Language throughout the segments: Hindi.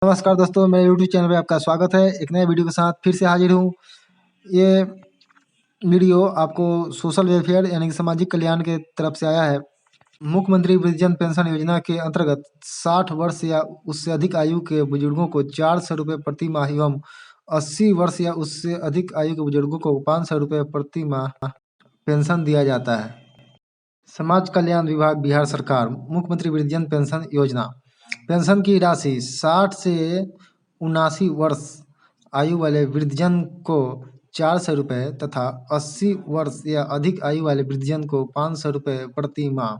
नमस्कार दोस्तों, मेरे यूट्यूब चैनल पे आपका स्वागत है। एक नए वीडियो के साथ फिर से हाजिर हूँ। ये वीडियो आपको सोशल वेलफेयर यानी कि सामाजिक कल्याण के तरफ से आया है। मुख्यमंत्री वृद्धजन पेंशन योजना के अंतर्गत 60 वर्ष या उससे अधिक आयु के बुजुर्गों को 400 रुपये प्रति माह एवं 80 वर्ष या उससे अधिक आयु के बुजुर्गों को 500 रुपये प्रति माह पेंशन दिया जाता है। समाज कल्याण विभाग, बिहार सरकार, मुख्यमंत्री वृद्धजन पेंशन योजना। पेंशन की राशि 60 से 79 वर्ष आयु वाले वृद्धजन को 400 रुपये तथा 80 वर्ष या अधिक आयु वाले वृद्धजन को 500 रुपये प्रति माह।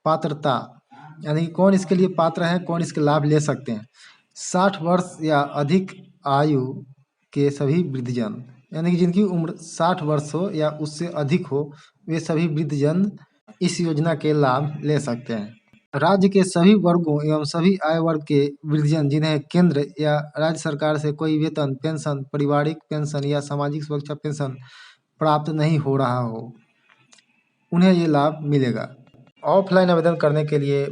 पात्रता यानी कि कौन इसके लिए पात्र हैं, कौन इसके लाभ ले सकते हैं। 60 वर्ष या अधिक आयु के सभी वृद्धजन यानी कि जिनकी उम्र 60 वर्ष हो या उससे अधिक हो, वे सभी वृद्धजन इस योजना के लाभ ले सकते हैं। राज्य के सभी वर्गों एवं सभी आय वर्ग के वृद्धजन जिन्हें केंद्र या राज्य सरकार से कोई वेतन, पेंशन, पारिवारिक पेंशन या सामाजिक सुरक्षा पेंशन प्राप्त नहीं हो रहा हो, उन्हें ये लाभ मिलेगा। ऑफलाइन आवेदन करने के लिए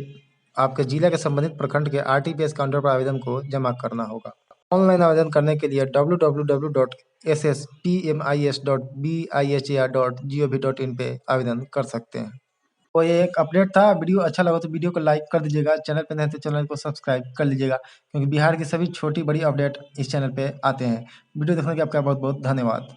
आपके जिला के संबंधित प्रखंड के RTPS काउंटर पर आवेदन को जमा करना होगा। ऑनलाइन आवेदन करने के लिए www.sspmis.bihar.gov.in पे आवेदन कर सकते हैं। तो ये एक अपडेट था। वीडियो अच्छा लगा तो वीडियो को लाइक कर दीजिएगा, चैनल पे नए तो चैनल को सब्सक्राइब कर लीजिएगा, क्योंकि बिहार की सभी छोटी बड़ी अपडेट इस चैनल पे आते हैं। वीडियो देखने के लिए आपका बहुत बहुत धन्यवाद।